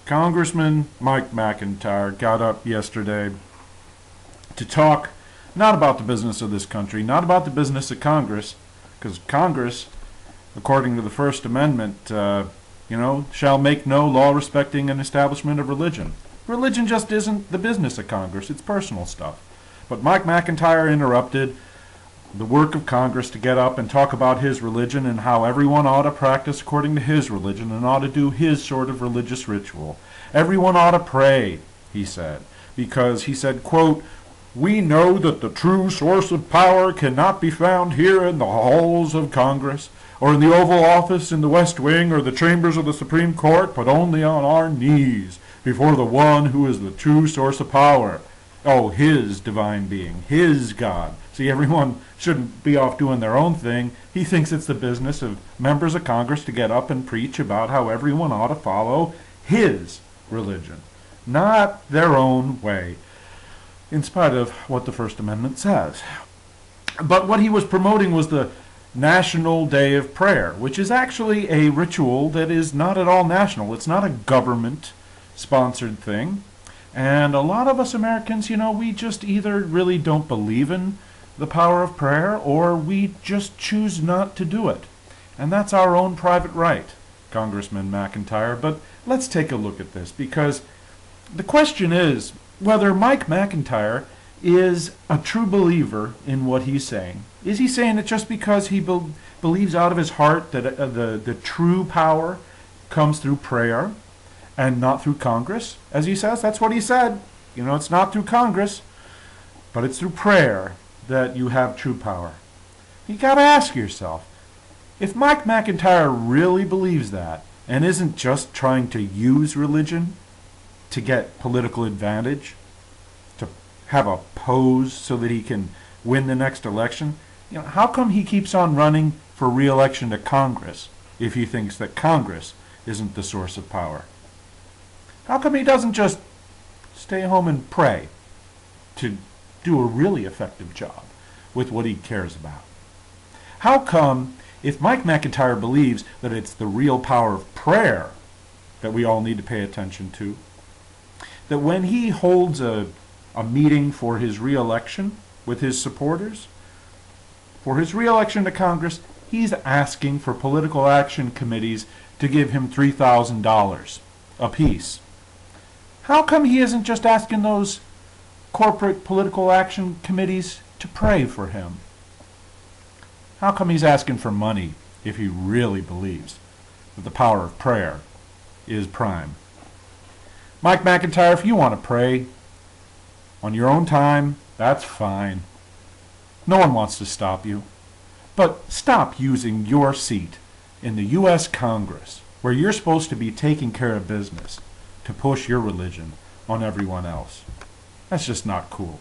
Congressman Mike McIntyre got up yesterday to talk not about the business of this country, not about the business of Congress, because Congress, according to the First Amendment, shall make no law respecting an establishment of religion. Religion just isn't the business of Congress, it's personal stuff. But Mike McIntyre interrupted the work of Congress to get up and talk about his religion and how everyone ought to practice according to his religion and ought to do his sort of religious ritual. Everyone ought to pray, he said, because he said, quote, "We know that the true source of power cannot be found here in the halls of Congress, or in the Oval Office in the West Wing, or the chambers of the Supreme Court, but only on our knees before the one who is the true source of power. Oh, his divine being, his God." See, everyone shouldn't be off doing their own thing. He thinks it's the business of members of Congress to get up and preach about how everyone ought to follow his religion, not their own way, in spite of what the First Amendment says. But what he was promoting was the National Day of Prayer, which is actually a ritual that is not at all national. It's not a government-sponsored thing. And a lot of us Americans, we just either really don't believe in the power of prayer, or we just choose not to do it. And that's our own private right, Congressman McIntyre. But let's take a look at this, because the question is whether Mike McIntyre is a true believer in what he's saying. Is he saying it just because he believes out of his heart that the true power comes through prayer and not through Congress? As he says, that's what he said. It's not through Congress, but it's through prayer that you have true power. You got to ask yourself, if Mike McIntyre really believes that and isn't just trying to use religion to get political advantage, to have a pose so that he can win the next election, how come he keeps on running for re-election to Congress if he thinks that Congress isn't the source of power? How come he doesn't just stay home and pray to do a really effective job with what he cares about? How come, if Mike McIntyre believes that it's the real power of prayer that we all need to pay attention to, that when he holds a meeting for his re-election with his supporters, for his re-election to Congress, he's asking for political action committees to give him $3,000 apiece? How come he isn't just asking those corporate political action committees to pray for him? How come he's asking for money if he really believes that the power of prayer is prime? Mike McIntyre, if you want to pray on your own time, that's fine. No one wants to stop you. But stop using your seat in the U.S. Congress, where you're supposed to be taking care of business, to push your religion on everyone else. That's just not cool.